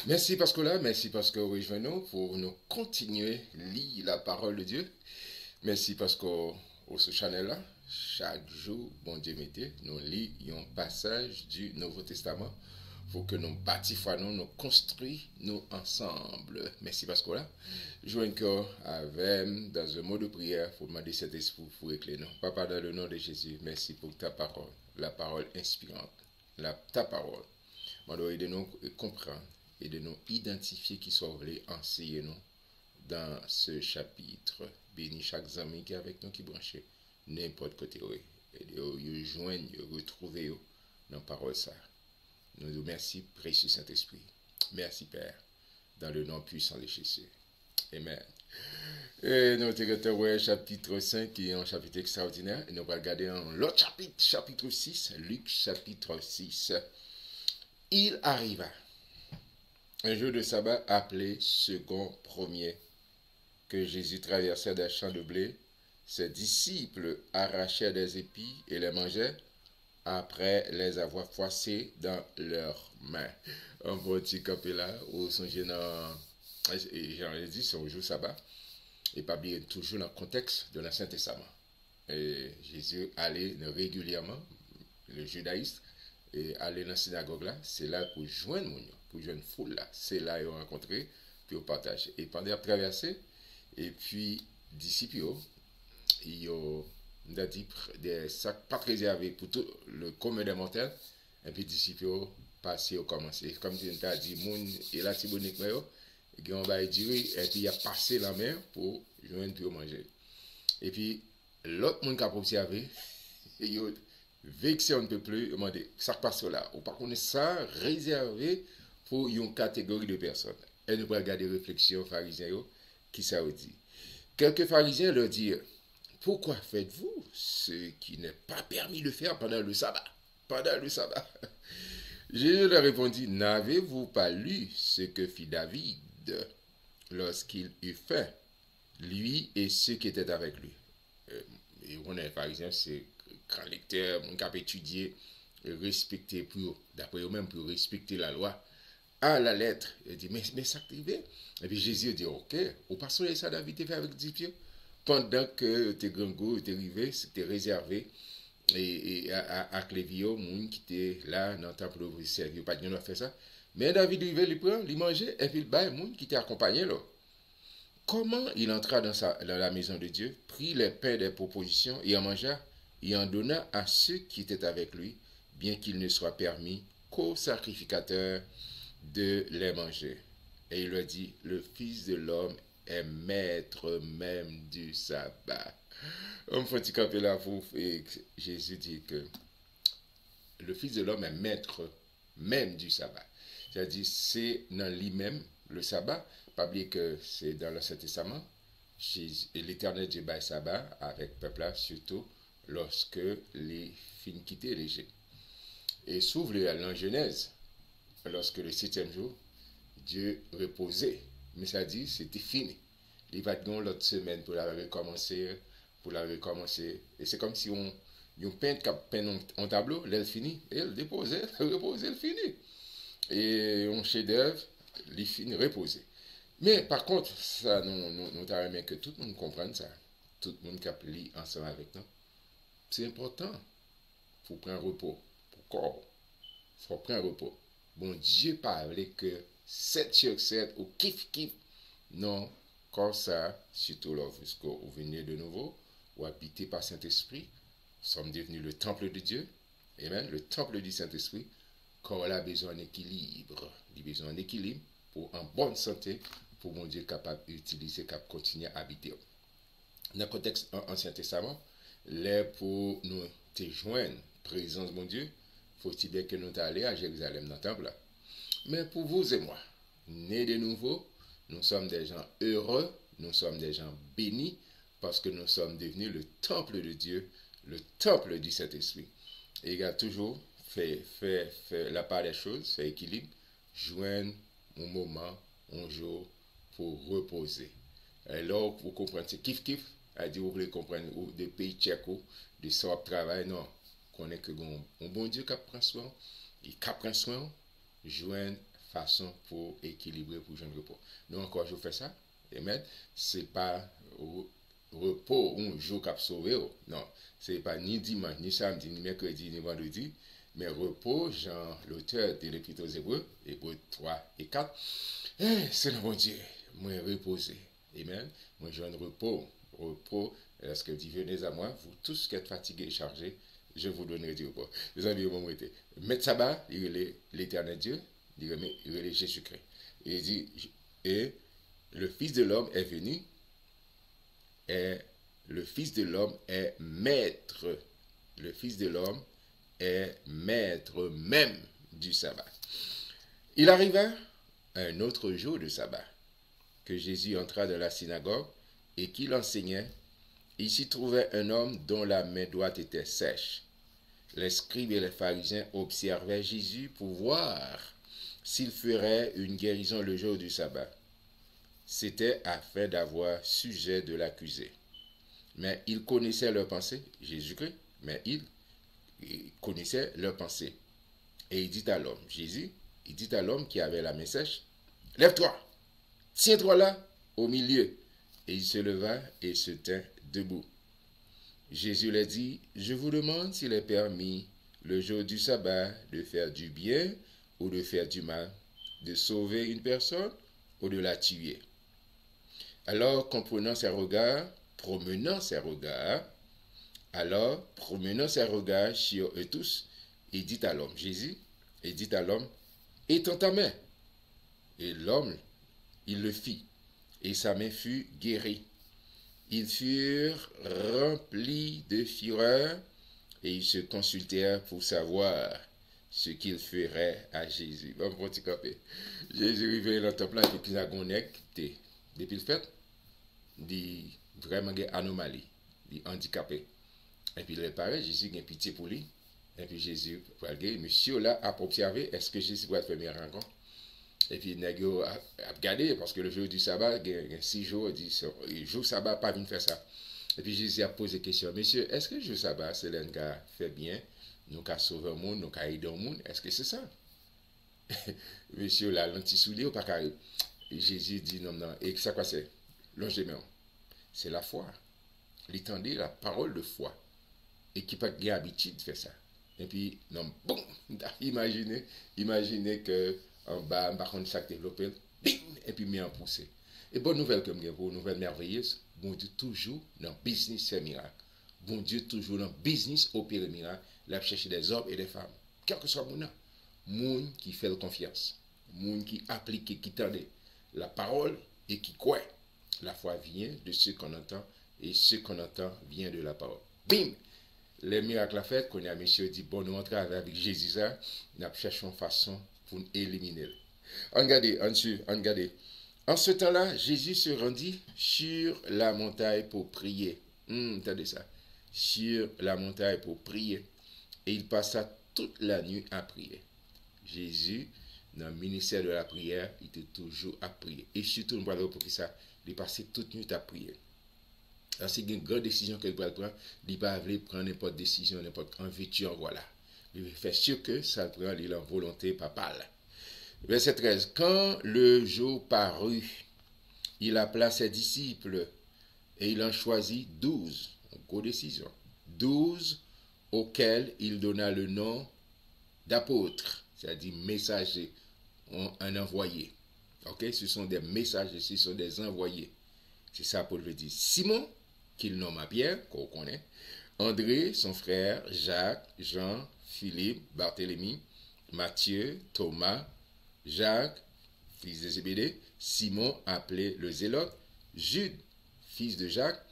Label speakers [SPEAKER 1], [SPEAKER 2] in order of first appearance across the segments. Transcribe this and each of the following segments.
[SPEAKER 1] Merci parce que là, merci parce que rejoignons pour nous continuer à lire la parole de Dieu. Merci parce que ce channel-là, chaque jour, bon Dieu mettez, nous lisons un passage du Nouveau Testament pour que nous bâtissons, nous construisons nous ensemble. Merci parce que là, je un cœur avec dans un mot de prière pour demander cet esprit pour éclairer nous. Papa, dans le nom de Jésus, merci pour ta parole, la parole inspirante, ta parole. On doit aider nous à comprendre et de nous identifier qui sont voulés enseigner nous dans ce chapitre. Bénis chaque ami qui est avec nous, qui branche n'importe côté. Et de joindre, retrouver dans la parole ça. Nous vous remercions, précieux Saint-Esprit. Merci Père, dans le nom puissant de Jésus. Amen. Et nous avons chapitre 5 qui est un chapitre extraordinaire. Et nous allons regarder l'autre chapitre, chapitre 6, Luc chapitre 6. Il arriva un jour de sabbat appelé second premier, que Jésus traversait des champs de blé. Ses disciples arrachèrent des épis et les mangeaient après les avoir froissés dans leurs mains. Un petit campé là, où son gênant, j'en dit, c'est un jour sabbat, et pas bien toujours dans le contexte de l'Ancien Testament. Et Jésus allait régulièrement, le judaïste, et aller dans la synagogue là, c'est là pour joindre mon pour joindre foule là, c'est là ils ont rencontré, puis ils partagé. Et pendant la traversée, et puis disciples, ils ont dit des sacs pas réservés pour tout le commun des mortels, et puis disciples passé au commencé. Comme tu as dit, moun et la tibonique ils ont duré, et puis il a passé la mer pour joindre puis manger. Et puis l'autre monde qui a observé, vexé un peu plus, demandé, ça passe là. Ou par contre, ça réservé pour une catégorie de personnes. Et nous allons regarder réflexion pharisiens qui ça dit. Quelques pharisiens leur dirent, pourquoi faites-vous ce qui n'est pas permis de faire pendant le sabbat? Pendant le sabbat. Jésus leur répondit, n'avez-vous pas lu ce que fit David lorsqu'il eut faim, lui et ceux qui étaient avec lui? Et on est, par exemple, c'est grand lecteur, on a étudié, respecter pour, d'après eux-mêmes, pour respecter la loi à la lettre. Il dit, mais ça arrivé. Et puis Jésus dit, ok, au passage, ça David fait avec 10 pieds. Pendant que tes grands goûts étaient arrivés, c'était réservé et à les vieux, gens qui étaient là dans le temple pour servir, pas de gens fait ça. Mais David arrivait, il prend, il mangeait, et puis il bat les gens qui étaient accompagnés là. Comment il entra dans la maison de Dieu, prit les pains des propositions et en mangea, et en donna à ceux qui étaient avec lui, bien qu'il ne soit permis qu'aux sacrificateurs de les manger. Et il leur dit, le Fils de l'homme est maître même du sabbat. On fait camper là et Jésus dit que le Fils de l'homme est maître même du sabbat. C'est-à-dire, c'est dans lui-même le sabbat. Pas oublier que c'est dans l'Ancien Testament. L'Éternel Dieu bail sabbat avec le peuple là, surtout lorsque les fins quittaient l'Égypte. Et s'ouvre en Genèse, lorsque le 7e jour, Dieu reposait. Mais ça dit, c'était fini. Il va dans l'autre semaine pour la recommencer, Et c'est comme si on peint un tableau, elle finit, et elle dépose, elle repose, elle finit. Et un chef-d'œuvre, il finit, reposer. Mais par contre, ça, nous avons que tout le monde comprenne ça. Tout le monde qui a lit ensemble avec nous. C'est important. Il faut prendre repos. Pour corps. Il faut prendre repos. Bon Dieu parlait que 7 sur 7 ou kiff. Non, comme ça, surtout lorsque vous venez de nouveau, ou habité par Saint-Esprit, nous sommes devenus le temple de Dieu. Amen. Le temple du Saint-Esprit. Quand on a besoin d'équilibre. Il a besoin d'équilibre pour en bonne santé, pour mon Dieu capable d'utiliser, capable de continuer à habiter. Dans le contexte Ancien Testament, là pour nous te joindre, présence de mon Dieu, faut-il bien que nous allions à Jérusalem dans le temple. Mais pour vous et moi, nés de nouveau, nous sommes des gens heureux, nous sommes des gens bénis, parce que nous sommes devenus le temple de Dieu, le temple du Saint-Esprit. Et il a toujours fait la part des choses, fait équilibre, joindre un moment, un jour, pour reposer. Alors, vous comprenez, c'est kiff, à dire, vous voulez comprendre, ou de pays tchèques, de son travail, non. Qu'on est que un bon Dieu qui prend soin, et qui prend soin, joindre façon pour équilibrer, pour jeune repos. Donc encore, je fais ça. Amen. C'est pas repos, un jour qu'a sauvé. Non, c'est pas ni dimanche, ni samedi, ni mercredi, ni vendredi. Mais repos, Jean, l'auteur de l'Épître aux Hébreux, Hébreux 3 et 4, c'est le bon Dieu, moi reposer. Amen. Moi, j'ai un repos. Repos, lorsque dit venez à moi, vous tous qui êtes fatigués et chargés, je vous donnerai du repos. Les amis, au été. Mettre sabbat, il est l'éternel Dieu, il est Jésus-Christ. Il dit, et le Fils de l'homme est venu, et le Fils de l'homme est maître. Le Fils de l'homme est maître même du sabbat. Il arriva un autre jour de sabbat, que Jésus entra dans la synagogue et qu'il enseignait. Il s'y trouvait un homme dont la main droite était sèche. Les scribes et les pharisiens observaient Jésus pour voir s'il ferait une guérison le jour du sabbat. C'était afin d'avoir sujet de l'accuser. Mais il connaissait leurs pensées, Jésus-Christ, mais il connaissait leurs pensées. Et il dit à l'homme, Jésus, il dit à l'homme qui avait la main sèche, lève-toi, tiens-toi là, au milieu. Et il se leva et se tint debout. Jésus leur dit, je vous demande s'il est permis, le jour du sabbat, de faire du bien ou de faire du mal, de sauver une personne ou de la tuer. Alors, promenant ses regards sur eux tous, il dit à l'homme, Jésus, il dit à l'homme, étends ta main. Et l'homme, il le fit, et sa main fut guérie. Ils furent remplis de fureur, et ils se consultèrent pour savoir ce qu'ils feraient à Jésus. Bon, petit copé. Jésus arrivé dans le temple, et puis il a depuis le fait, il vraiment une anomalie, il handicapé. Et puis il est pareil, Jésus a pitié pour lui. Et puis Jésus, monsieur là, a observé, est-ce que Jésus va faire une rencontre? Et puis il a regardé, parce que le jour du sabbat, il y a 6 jours, il dit, le jour du sabbat, pas venir faire ça. Et puis Jésus a posé la question, monsieur, est-ce que le jour du sabbat, c'est l'un qui a fait bien, nous qui a sauvé le monde, nous qui a aidé le monde, est-ce que c'est ça? Monsieur là, l'anti-soulier ou pas carré? Et Jésus dit, non, non, et ça quoi c'est? Longez-moi. C'est la foi. L'étendue, la parole de foi. Et qui n'a pas l'habitude de faire ça. Et puis, non, boum, imaginez que en bas, par contre, chaque développé, bing, et puis mis en poussée. Et bonne nouvelle que j'ai pour nouvelle merveilleuse, bon Dieu toujours dans business c'est miracle. Bon Dieu toujours dans business opérer miracle, là chercher des hommes et des femmes, quel que soit mon nom, monde qui fait confiance, monde qui applique, qui tendait la parole et qui croit. La foi vient de ce qu'on entend et ce qu'on entend vient de la parole. Bim! Les miracles à fait, qu'on a monsieur dit, bon, nous entrons avec Jésus, ça, nous cherchons façon pour nous éliminer. Regardez, regardez. En ce temps-là, Jésus se rendit sur la montagne pour prier. Attendez ça. Sur la montagne pour prier. Et il passa toute la nuit à prier. Jésus, dans le ministère de la prière, il était toujours à prier. Et surtout, nous parlons pour ça, il passait toute la nuit à prier. Alors, c'est une grande décision qu'il va prendre. Il ne va pas prendre n'importe décision, n'importe enviture, voilà. Il fait sûr que ça prend il en volonté papale. Verset 13. Quand le jour parut, il appela ses disciples et il en choisit 12. Une décision. 12 auxquels il donna le nom d'apôtres, c'est-à-dire messagers, un envoyé. Ok, ce sont des messagers, ce sont des envoyés. C'est ça Paul veut dire. Simon, qu'il nomme Pierre, qu'on connaît, André, son frère, Jacques, Jean, Philippe, Barthélemy, Matthieu, Thomas, Jacques, fils de Zébédée, Simon, appelé le Zélote, Jude, fils de Jacques,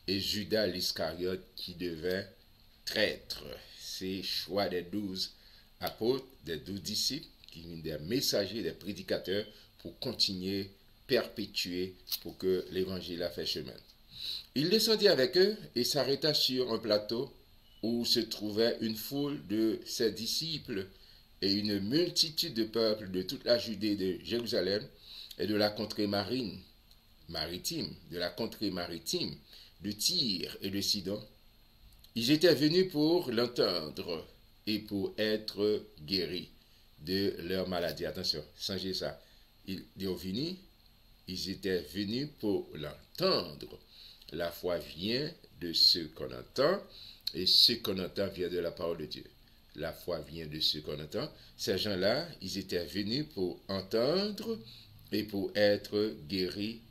[SPEAKER 1] et Judas l'Iscariote qui devint traître. C'est choix des 12 apôtres, des 12 disciples, qui sont des messagers, des prédicateurs, pour continuer, perpétuer, pour que l'évangile a fait chemin. Il descendit avec eux et s'arrêta sur un plateau où se trouvait une foule de ses disciples et une multitude de peuples de toute la Judée, de Jérusalem et de la contrée maritime, de Tyr et de Sidon. Ils étaient venus pour l'entendre et pour être guéris. de leur maladie. Attention, songez ça. Ils étaient venus pour l'entendre. La foi vient de ce qu'on entend, et ce qu'on entend vient de la parole de Dieu. La foi vient de ce qu'on entend. Ces gens-là, ils étaient venus pour entendre et pour être guéris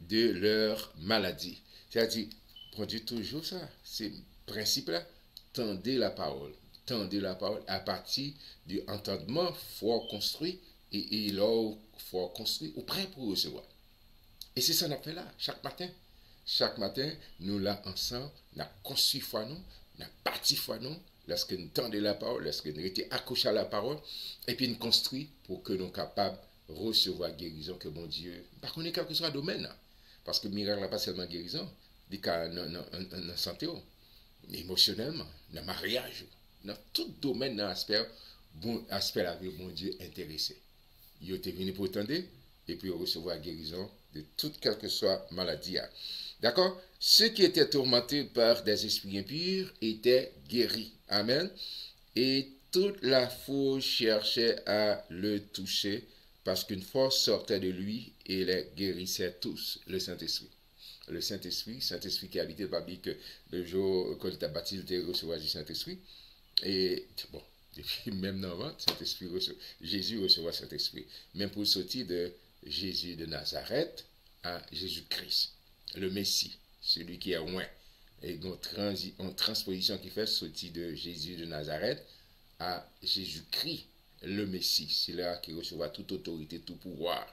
[SPEAKER 1] de leur maladie. C'est-à-dire, prenez toujours ça, ces principes-là, tendez la parole à partir du entendement fort construit et là fort construit ou prêt pour recevoir. Et c'est ça qu'on fait là, chaque matin. Chaque matin, nous là ensemble, nous construit foi nous, nous bâti foi nous, lorsque nous tendons la parole, lorsque nous étions accrochés à la parole, et puis nous construisons pour que nous soyons capables de recevoir guérison que mon Dieu, par contre, quel que soit le domaine, parce que le miracle n'est pas seulement guérison, il y a dans la santé, émotionnellement, dans le mariage, dans tout domaine, dans l'aspect de la vie, mon Dieu intéressé. Il est venu pour tendre et puis recevoir guérison de toute quelle que soit maladie. D'accord? Ceux qui étaient tourmentés par des esprits impurs étaient guéris. Amen. Et toute la foule cherchait à le toucher parce qu'une force sortait de lui et les guérissait tous. Le Saint-Esprit. Le Saint-Esprit qui habitait par que le jour quand il t'a baptisé, il recevoir du Saint-Esprit. Et bon, depuis même dans Saint-Esprit, Jésus recevait Saint-Esprit. Même pour sortir de Jésus de Nazareth à Jésus-Christ, le Messie, celui qui est loin. Et une transposition qui fait sortir de Jésus de Nazareth à Jésus-Christ, le Messie. C'est là qui recevra toute autorité, tout pouvoir.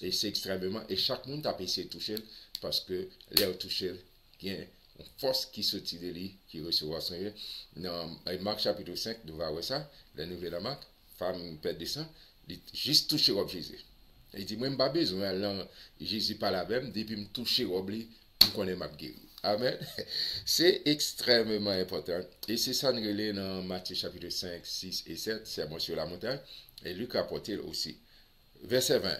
[SPEAKER 1] Et c'est extrêmement. Et chaque monde a essayé de toucher parce que les touché, il y a une force qui sortit de lui, qui recevra son Dieu. Dans Marc chapitre 5, nous voyons ça, la nouvelle Marc, femme perd des sang, juste toucher Jésus. Il dit, moi, je n'ai pas besoin, Jésus parle avec moi, depuis que je touche Rob, je connais ma guéri. Amen. C'est extrêmement important. Et c'est ça nous relève dans Matthieu chapitre 5, 6 et 7, c'est sur la montagne, et Luc a apporté aussi. Verset 20.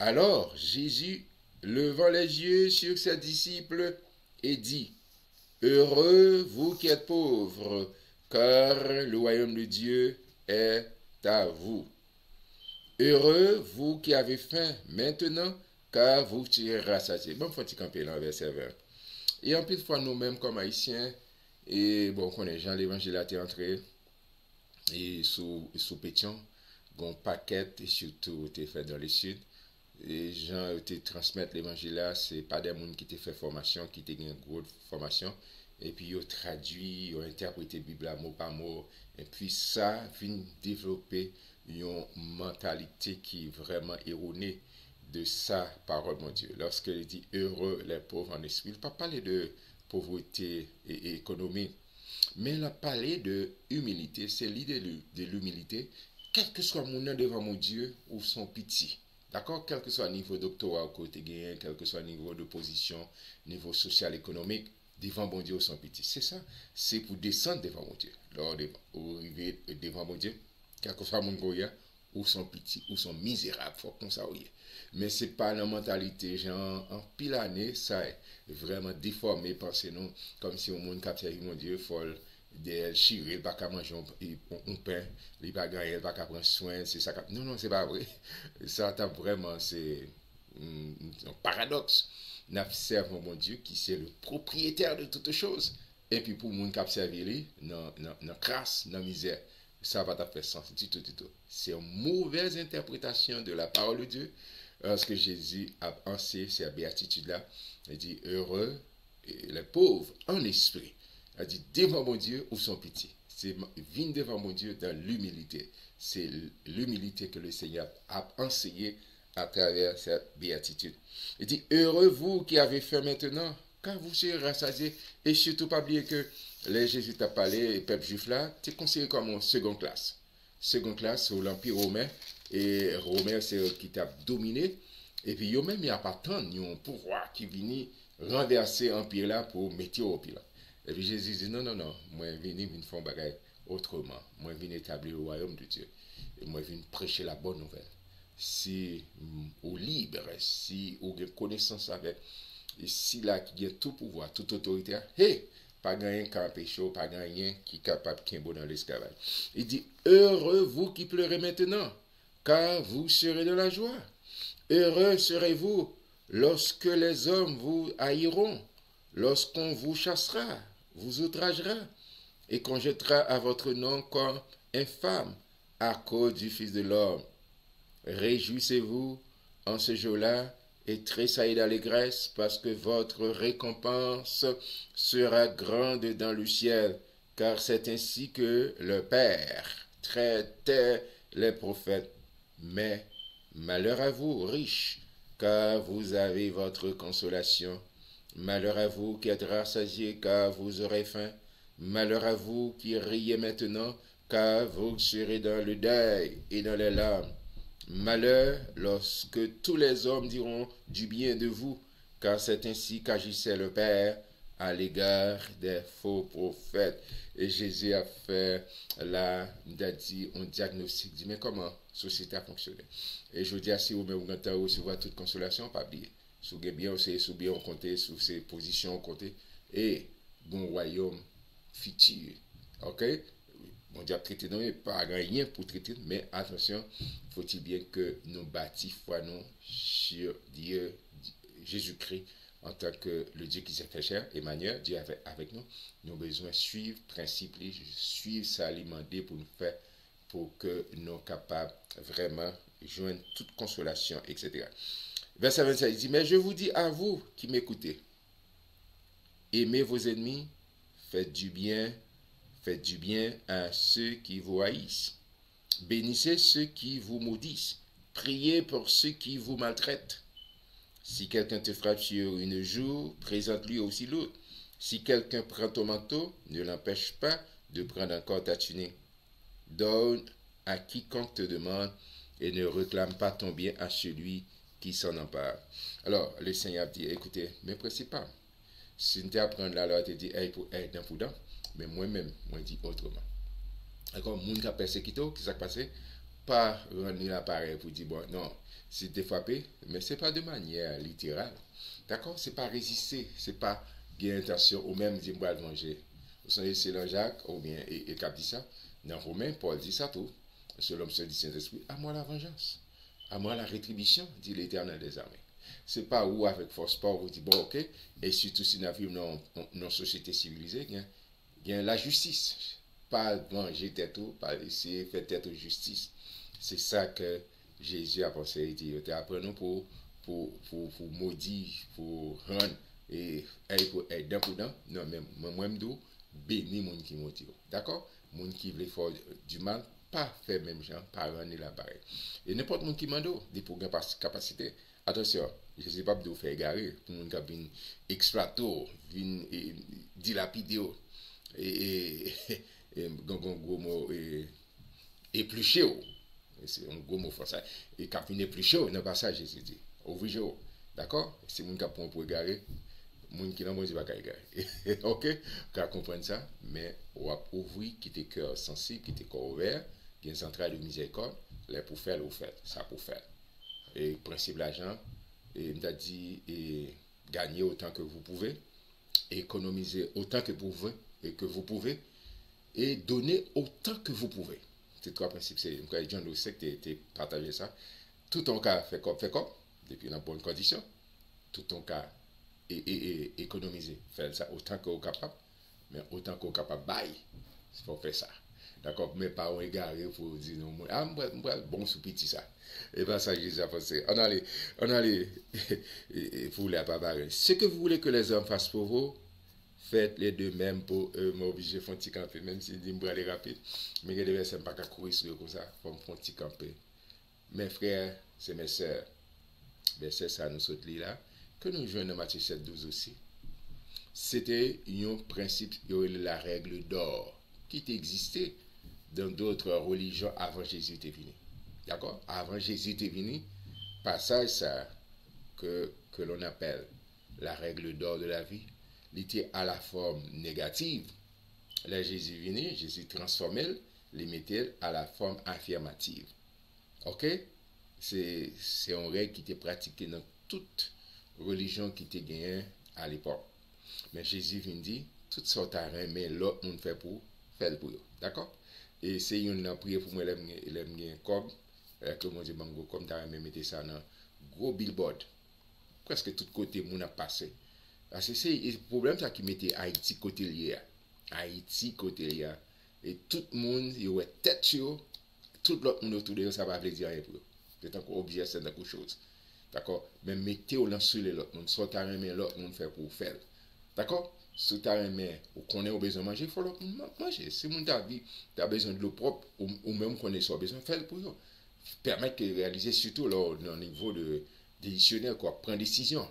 [SPEAKER 1] Alors, Jésus, levant les yeux sur ses disciples, et dit, heureux vous qui êtes pauvres, car le royaume de Dieu est à vous. Heureux vous qui avez faim maintenant, car vous serez rassasiés. Bon, faut-il camper dans le verset 20. Et en plus de fois, nous-mêmes, comme Haïtiens, et bon, qu'on est Jean l'évangile a été entré, et sous Pétion, un paquet, et surtout, été fait dans le sud. Les gens qui transmettent l'évangile là, c'est pas des gens qui ont fait formation, qui ont une grosse formation, et puis ils ont traduit, ils ont interprété la Bible mot par mot, et puis ça vient développer une mentalité qui est vraiment erronée de sa parole, mon Dieu. Lorsqu'il dit heureux les pauvres en esprit, il ne pas parler de pauvreté et économie, mais il a parlé de humilité. C'est l'idée de l'humilité, quel que soit mon nom devant mon Dieu ou son pitié. D'accord? Quel que soit le niveau doctorat au côté gain, quel que soit le niveau de position, niveau social, économique, devant mon Dieu ou son pitié. C'est ça. C'est pour descendre devant mon Dieu. Lors d'arriver devant mon Dieu, quel que soit mon goya, ou son pitié, ou son misérable, faut qu'on ça ouille. Mais c'est pas la mentalité, genre, en pile année, ça est vraiment déformé, pensez nous, comme si au monde capte mon Dieu, folle, des chirés, il va pas manger un pain, il va gagner, il va pas prendre soin, c'est ça. Non, non, c'est pas vrai. Ça, vraiment, c'est un paradoxe. Nous servons mon Dieu qui c'est le propriétaire de toutes choses. Et puis pour moun qui servi dans crasse, dans misère, ça va pas faire sens du tout. C'est une mauvaise interprétation de la parole de Dieu. Ce que Jésus a pensé, c'est la béatitude là. Il dit heureux les pauvres en esprit. Il dit devant mon Dieu ou son pitié. C'est venir devant mon Dieu dans l'humilité. C'est l'humilité que le Seigneur a enseigné à travers cette béatitude. Il dit heureux vous qui avez faim maintenant, car vous serez rassasiés. Et surtout pas oublier que les Jésus t'a parlé, le peuple juif là, c'est considéré comme en seconde classe. Seconde classe sous l'Empire romain. Et Romain, c'est eux qui t'a dominé. Et puis, eux-mêmes, il n'y a pas tant de pouvoir qui vient renverser l'Empire là pour mettre au pire. Et puis, Jésus dit non, moi, je viens faire un bagage autrement. Moi, je viens établir le royaume de Dieu. Et moi, je viens prêcher la bonne nouvelle. Si au libre, si au connaissance avec, et si là, qui a tout pouvoir, toute autorité, hey, pas gagner qu'un péché, pas gagner qui est capable de bon dans l'esclavage. Il dit, heureux vous qui pleurez maintenant, car vous serez de la joie. Heureux serez-vous lorsque les hommes vous haïront, lorsqu'on vous chassera, vous outragera, et qu'on jettera à votre nom comme infâme à cause du Fils de l'homme. Réjouissez-vous en ce jour-là et tressaillez d'allégresse parce que votre récompense sera grande dans le ciel, car c'est ainsi que le Père traitait les prophètes. Mais malheur à vous, riches, car vous avez votre consolation. Malheur à vous qui êtes rassasiés, car vous aurez faim. Malheur à vous qui riez maintenant, car vous serez dans le deuil et dans les larmes. Malheur lorsque tous les hommes diront du bien de vous, car c'est ainsi qu'agissait le Père à l'égard des faux prophètes. Et Jésus a fait là, il a dit, un diagnostic, dit, mais comment la société a fonctionné? Et je dis, si vous même vous recevoir toute consolation, pas oublier. Sous bien, sous bien, on compte, sous ses positions, on compte, et bon royaume futur. Ok? On dit traiter non, pas rien pour traiter, mais attention, faut-il bien que nous bâtissions foi nous sur Dieu, Jésus-Christ, en tant que le Dieu qui s'est fait chair, Emmanuel, Dieu avec nous. Nous avons besoin de suivre le principe, suivre ça, alimenter pour nous faire, pour que nous soyons capables vraiment joindre toute consolation, etc. Verset 27, il dit, mais je vous dis à vous qui m'écoutez, aimez vos ennemis, faites du bien à ceux qui vous haïssent. Bénissez ceux qui vous maudissent. Priez pour ceux qui vous maltraitent. Si quelqu'un te frappe sur une joue, présente-lui aussi l'autre. Si quelqu'un prend ton manteau, ne l'empêche pas de prendre encore ta tunique. Donne à quiconque te demande et ne réclame pas ton bien à celui qui s'en empare. Alors, le Seigneur dit, écoutez, mes principaux, si tu apprends la loi, tu dis, hey, pour être dans prudent, mais moi-même, moi, je dis autrement. D'accord, moun qui a persécuté, qui s'est passé, pas rendre l'appareil pour dire, bon, non, si tu es frappé, mais ce n'est pas de manière littérale. D'accord, c'est pas résister, c'est pas bien intention, ou même dire, moi, manger. Vous savez, c'est dans Jacques, ou bien, et cap dit ça, dans Romain, Paul dit ça tout, selon ce dit Saint-Esprit, à moi la vengeance, à moi la rétribution, dit l'Éternel des armées. C'est pas où avec force pas vous dit bon ok et surtout si nous vivons dans une société civilisée il y a la justice pas manger tête ou pas laisser faire tête aux justice. C'est ça que Jésus a pensé il dit apprenons pour maudire pour rendre et pour être dans prudent non même moi-même d'où béni moun qui maudit d'accord moun qui veut faire du mal pas faire même gens pas rendre l'appareil et n'importe moun qui mando des pour capacité. Attention, je ne sais pas de vous faire égarer, pour le monde qui vient exploiter, vient dilapider, et gros mot, éplucher, c'est un gros mot français, et qui vient éplucher, dans le passage, Jésus dit, ouvrir, d'accord? C'est le monde qui prend pour égarer, le monde qui n'a pas égarer. Ok? Vous comprendre ça, mais on va ouvrir, qui est cœur sensible, qui est cœur ouvert, qui est une centrale de miséricorde, là pour faire, vous faites, ça pour faire. Et principe l'argent, et il a dit gagner autant que vous pouvez, économiser autant que vous pouvez, et donner autant que vous pouvez. C'est trois principes. C'est John Lewis qui a partagé ça. Tout ton cas fait comme, depuis dans bonne condition. Tout ton cas et économiser, faire ça autant que vous capable, mais autant que vous capable, bye, il faut faire ça. D'accord, mais pas égaré pour dire non, ah, bon sous petit ça. Et bien ça, Jésus a pensé. On allait pour les papares. Ce que vous voulez que les hommes fassent pour vous, faites-les de même pour eux. Mais obligé de faire un petit camper, même si je dis aller rapide. Mais il y a des personnes pas courir sur eux comme ça, pour un petit camper. Mes frères, c'est mes sœurs. C'est ça, nous sommes là. Que nous jouons dans Matthieu 7, 12 aussi. C'était un principe, la règle d'or, qui existait dans d'autres religions avant Jésus était venu. D'accord? Avant Jésus était venu, passage ça que l'on appelle la règle d'or de la vie, il était à la forme négative. Là, Jésus est venu, Jésus transformait, il mettait à la forme affirmative. Ok? C'est une règle qui était pratiquée dans toute religion qui était gagnée à l'époque. Mais Jésus vient dire, tout ça t'a mais l'autre monde fait pour faire pour eux. D'accord? Et c'est une prière pour moi, l'aime comme, que mon Dieu, comme t'as mettre ça dans gros billboard. Presque tout côté, mon a passé. Parce que c'est le problème ça qui mettait Haïti côté lié. Haïti côté lié. Et tout le monde, il y a tête sur tout l'autre monde autour de eux, ça va dire rien pour eux. C'est encore objet, c'est quelque chose. D'accord? Mais mettez-vous dans sur l'autre monde. Soit t'as aimé l'autre monde fait pour faire. D'accord? Si t'as aimé ou qu'on a besoin de manger, il faut l'autre monde manger. Si mon ta vie, t'as besoin de l'eau propre, ou même qu'on ait besoin de faire pour eux. Permettre de réaliser surtout là, au niveau de décisionnel, quoi, prendre décision.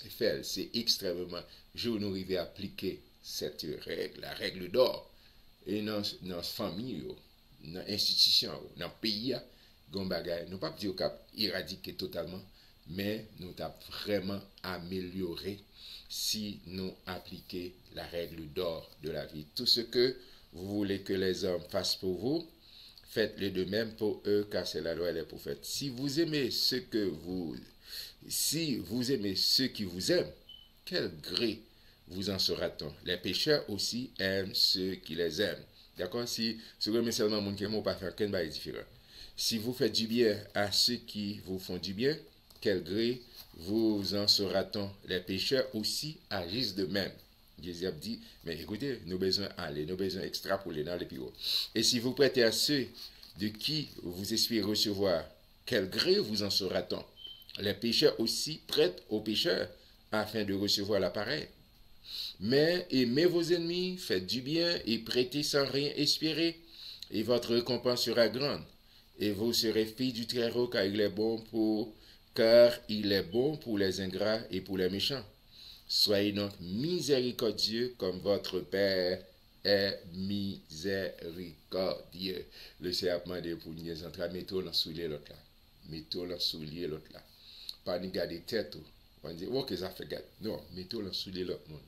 [SPEAKER 1] Faire, c'est extrêmement. Je nous arrive à appliquer cette règle, la règle d'or. Et dans la famille, dans l'institution, dans le pays, nous ne pas dire qu'on éradiquer totalement, mais nous avons vraiment amélioré si nous appliquons la règle d'or de la vie. Tout ce que vous voulez que les hommes fassent pour vous, faites-le de même pour eux, car c'est la loi et les prophètes. Si vous aimez ceux qui vous aiment, quel gré vous en sera-t-on? Les pécheurs aussi aiment ceux qui les aiment. D'accord? Si vous aimez seulement mon qui aime, pas faire qu'un bail différent. Si vous faites du bien à ceux qui vous font du bien, quel gré vous en sera-t-on? Les pécheurs aussi agissent de même. Jésus a dit, mais écoutez, nous besoin aller, nous besoin extrapoler dans les bureaux. Et si vous prêtez à ceux de qui vous espérez recevoir, quel gré vous en sera-t-on? Les pécheurs aussi prêtent aux pécheurs afin de recevoir l'appareil. Mais aimez vos ennemis, faites du bien et prêtez sans rien espérer, et votre récompense sera grande. Et vous serez filles du Très-Haut, car il est bon pour les ingrats et pour les méchants. Soyez donc miséricordieux comme votre Père est miséricordieux. Le Seigneur a demandé pour nous entrer, mettons dans soulier l'autre là. Mettons dans soulier l'autre là. Pas nous garder tête. On dit, ok, ça fait garde. Non, mettons dans soulier l'autre monde.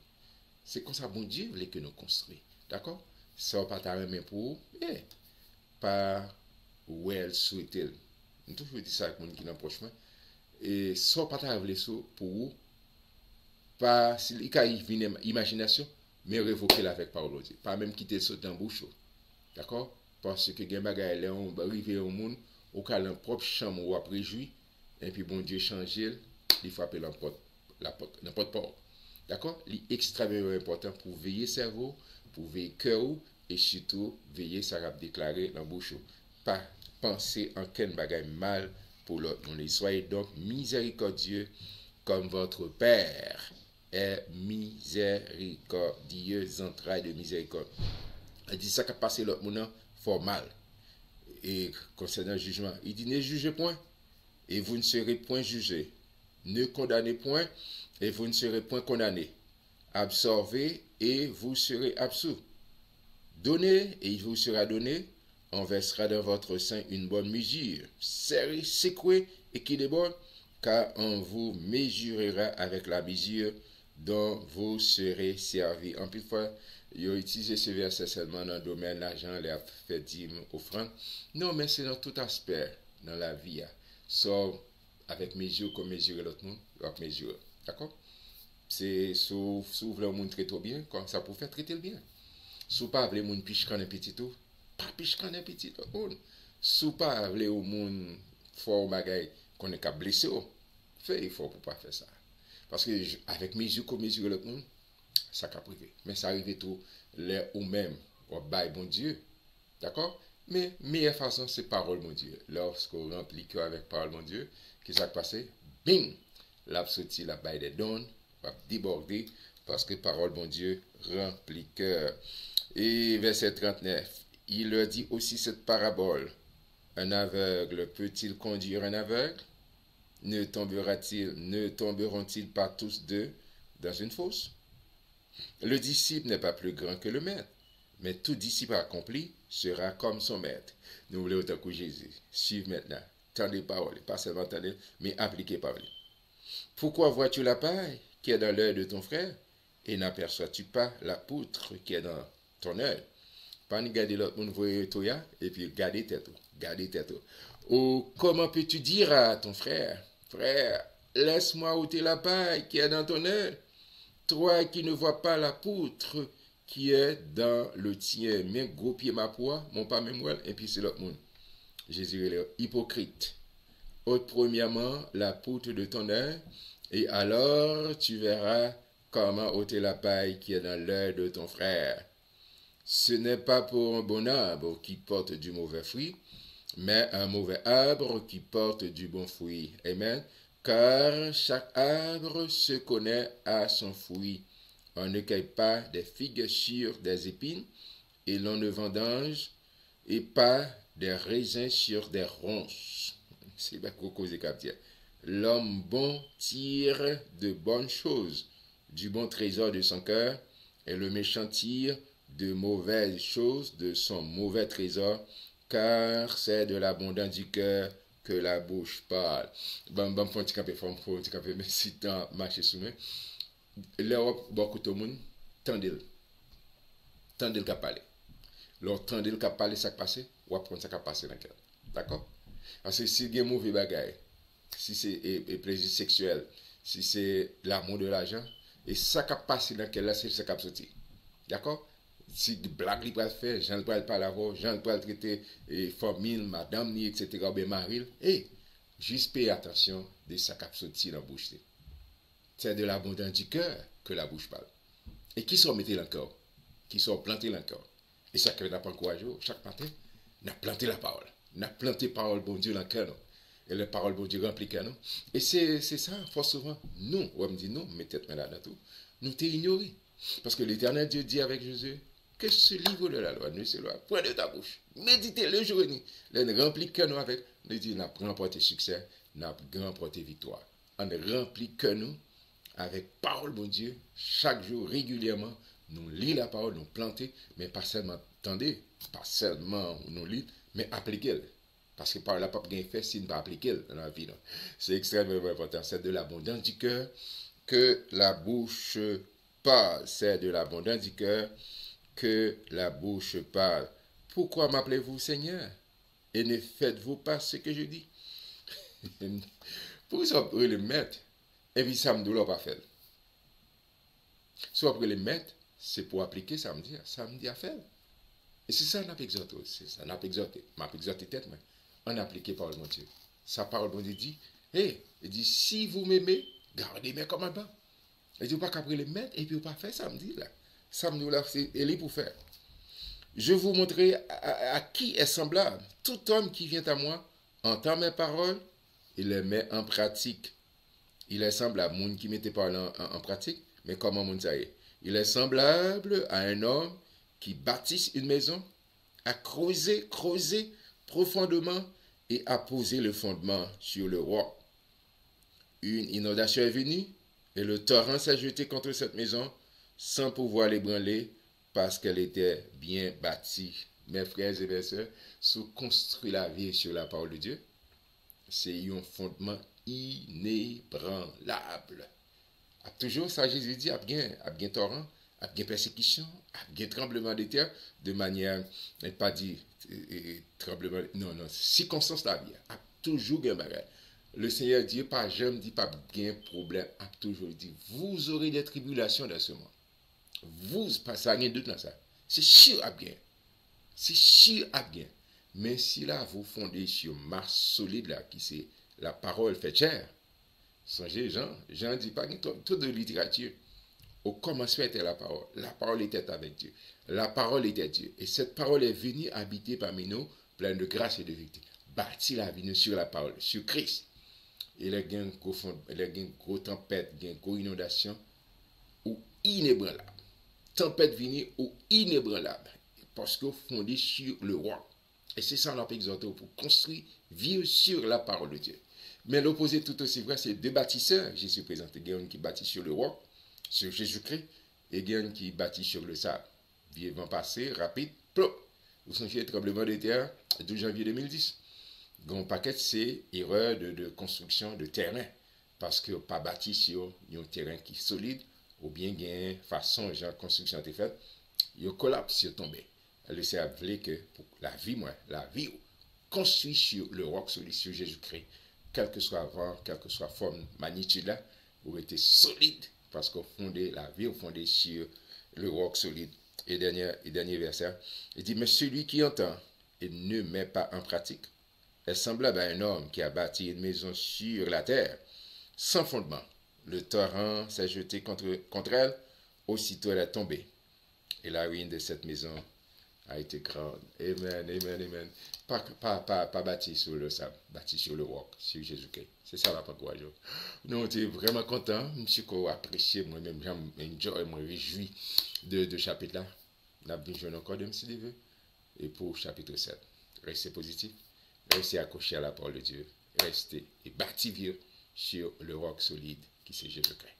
[SPEAKER 1] C'est comme ça, bon Dieu voulait que nous construisons. D'accord? Ça va pas t'arrêter pour, pas où elle souhaite. Nous toujours dit ça avec les gens qui sont proches. Et ça va pas t'arrêter pour pas, si il y a une imagination, mais révoquer avec parole de Dieu. Pas même quitter ça dans la bouche. D'accord? Parce que les bagages sont arrivés au monde, au cas dans propre chambre ou après jouir, et puis bon Dieu change, il frappe la porte. D'accord? C'est extrêmement important pour veiller cerveau, pour veiller cœur, et surtout veiller ça va déclarer dans la bouche. Pas penser en quel bagage mal pour l'autre. Soyez donc miséricordieux comme votre Père est miséricordieux, entrailles de miséricorde. Il dit ça qu'a passé l'autre monde fort mal. Et concernant le jugement, il dit ne jugez point, et vous ne serez point jugés. Ne condamnez point, et vous ne serez point condamnés. Absorbez, et vous serez absous. Donnez, et il vous sera donné. On versera dans votre sein une bonne mesure, serrée, secouée, et qui déborde, car on vous mesurera avec la mesure dont vous serez servi. En plus, il a utilisé ce verset seulement dans le domaine de l'argent, il a fait dîme, offrande. Non, mais c'est dans tout aspect, dans la vie. Sauf avec mesure comme mesurer l'autre monde, avec mesure. D'accord? C'est sous le monde traite bien, comme ça pour faire traiter le bien. Sous pas le monde piche quand un petit tout, pas piche quand un petit tout. Sous pas le monde fort bagaille qu'on est qu'à blesser, fait effort pour pas faire ça. Parce que avec mesure comme mesurer l'autre monde, ça qu'a privé. Mais ça arrive tout les ou même au bail bon Dieu. D'accord? Mais meilleure façon, c'est parole mon Dieu. Lorsqu'on remplit cœur avec parole mon Dieu, qu'est-ce qui s'est passé? Bing! L'absouti, la baille des dons, va déborder parce que parole mon Dieu remplit cœur. Et verset 39, il leur dit aussi cette parabole. Un aveugle peut-il conduire un aveugle? Ne tomberont-ils pas tous deux dans une fosse? Le disciple n'est pas plus grand que le maître, mais tout disciple accompli sera comme son maître. Nous voulons autant que Jésus. Suivez maintenant. Tendez parole, pas seulement tendez, mais appliquez parole. Pourquoi vois-tu la paille qui est dans l'œil de ton frère et n'aperçois-tu pas la poutre qui est dans ton œil? Pas ni garder l'autre monde voyer toi et puis garder tête. Ou comment peux-tu dire à ton frère, frère, laisse-moi ôter la paille qui est dans ton œil, toi qui ne vois pas la poutre qui est dans le tien. Mais gros pied ma poids, mon pas même et puis c'est l'autre monde. Jésus est hypocrite. Ôte premièrement la poutre de ton œil, et alors tu verras comment ôter la paille qui est dans l'œil de ton frère. Ce n'est pas pour un bon arbre qui porte du mauvais fruit, mais un mauvais arbre qui porte du bon fruit. Amen. Car chaque arbre se connaît à son fruit. On ne cueille pas des figues sur des épines, et l'on ne vendange et pas des raisins sur des ronces. C'est pas quoi causer capteur. L'homme bon tire de bonnes choses du bon trésor de son cœur, et le méchant tire de mauvaises choses de son mauvais trésor, car c'est de l'abondance du cœur que la bouche parle. Bon, pour un petit peu, mais si tu as marché sous moi, l'Europe, beaucoup de monde, tendez-le qu'à parler. Leur tendez-le qu'à parler, ça qui passe, ou à prendre ça qui passe dans le cœur. D'accord? Parce que si il y a un mauvais bagage, si c'est plaisir sexuel, si c'est l'amour de l'argent, et ça qui passe dans le cœur, là, c'est ça qui a sorti. D'accord? Si blague il peut faire, Jean peut pas l'avoir, Jean peut traiter famille, madame, etc., ben Maril, et juste payer attention de ça qui a sorti dans la bouche. C'est de l'abondance du cœur que la bouche parle. Et qui sont mettés dans le cœur? Qui sont plantés dans le cœur? Et ça que n'a pas encouragé, chaque matin, n'a planté la parole. N'a planté la parole, bon Dieu, dans le cœur. Et la parole, bon Dieu, remplit le cœur. Et c'est ça, fort souvent, nous, on me dit non, mais peut-être là dans tout, nous t'es ignorés. Parce que l'Éternel Dieu dit avec Jésus, que ce livre de la loi, nous c'est loi, point de ta bouche, méditez le jour et nuit, nous remplit le cœur nous avec, nous dit, n'a remporté succès, n'a remporté victoire. On remplit le cœur nous avec parole, bon Dieu, chaque jour, régulièrement, nous lisons la parole, nous plantons, mais pas seulement, attendez, pas seulement nous lisons, mais appliquez-le. Parce que par la pape gagne fait si nous pas appliquer dans la vie. C'est extrêmement important. C'est de l'abondance du cœur que la bouche parle. C'est de l'abondance du cœur que la bouche parle. Pourquoi m'appelez-vous Seigneur et ne faites-vous pas ce que je dis? Pour ça, vous le mettre, et puis ça me doit pas faire. Soit pour le mettre, c'est pour appliquer, ça me dit à faire. Et c'est ça qu'on a exhorté. C'est ça qu'on a exhorté. Je m'ai exhorté tête, mais on a appliqué par le bon Dieu. Sa parole, bon Dieu dit, hey, il dit, si vous m'aimez, gardez mes commandements. Il dit, pas qu'après les mettre, et puis vous pas faire samedi là. Samedi là, c'est Élie pour faire. Je vous montrerai à qui est semblable. Tout homme qui vient à moi entend mes paroles et les met en pratique. Il est semblable, moun qui met tes paroles en pratique, mais comment moun ça est? Il est semblable à un homme qui bâtisse une maison, à creuser profondément et à poser le fondement sur le roc. Une inondation est venue et le torrent s'est jeté contre cette maison sans pouvoir l'ébranler parce qu'elle était bien bâtie. Mes frères et mes sœurs, si vous construisez la vie sur la parole de Dieu, c'est un fondement inébranlable. Toujours, ça Jésus dit, a bien torrent, a bien persécution, a bien tremblement de terre, de manière, pas dit tremblement, non, circonstance la vie, a toujours bien bagage. Le Seigneur Dieu, pas jamais dit, pas bien problème, a toujours dit, vous aurez des tribulations dans ce monde. Vous, pas ça, rien de doute dans ça. C'est sûr à bien. C'est sûr à bien. Mais si là, vous fondez sur masse solide, là, qui c'est la parole fait chair, songez, Jean dit pas tout de littérature. Au commencement était la parole. La parole était avec Dieu. La parole était Dieu. Et cette parole est venue habiter parmi nous, pleine de grâce et de vérité. Bâtir la vie sur la parole, sur Christ. Et les gens une grosse tempête, une grosse inondation, ou inébranlable. Tempête venue ou inébranlable. Parce que fondé sur le roi. Et c'est ça qu'on a exhorté pour construire, vivre sur la parole de Dieu. Mais l'opposé tout aussi vrai, c'est deux bâtisseurs. Jésus présenté. Il y a un qui bâtit sur le roi, sur Jésus-Christ, et il y a un qui bâtit sur le sable. Vivant passé, rapide, plop. Vous songez le tremblement de terre, 12 janvier 2010. Grand paquet, c'est erreur de construction de terrain. Parce que pas bâti sur un terrain qui est solide, ou bien il y a une façon genre construction est faite, il collapse, il tombe. Elle s'est appelé que pour la vie, construit sur le roc solide, sur Jésus-Christ, quel que soit vent, quelle que soit forme, magnitude là, vous êtes solide parce qu'on fondé la vie, on fondé sur le roc solide. dernier verset, il dit, mais celui qui entend et ne met pas en pratique est semblable à un homme qui a bâti une maison sur la terre, sans fondement. Le torrent s'est jeté contre elle, aussitôt elle est tombée. Et la ruine de cette maison a été grande. Amen, amen, amen. Pas bâti sur le sable, bâti sur le roc, sur Jésus-Christ. C'est ça la parole. Nous, on était vraiment contents. Monsieur, qu'on apprécie, moi-même, j'enjoy, moi, réjoui de chapitre là. Nous avons besoin encore de M. Dieu. Et pour chapitre 7, restez positif, restez accrochés à la parole de Dieu, restez et bâtis sur le roc solide qui c'est Jésus-Christ.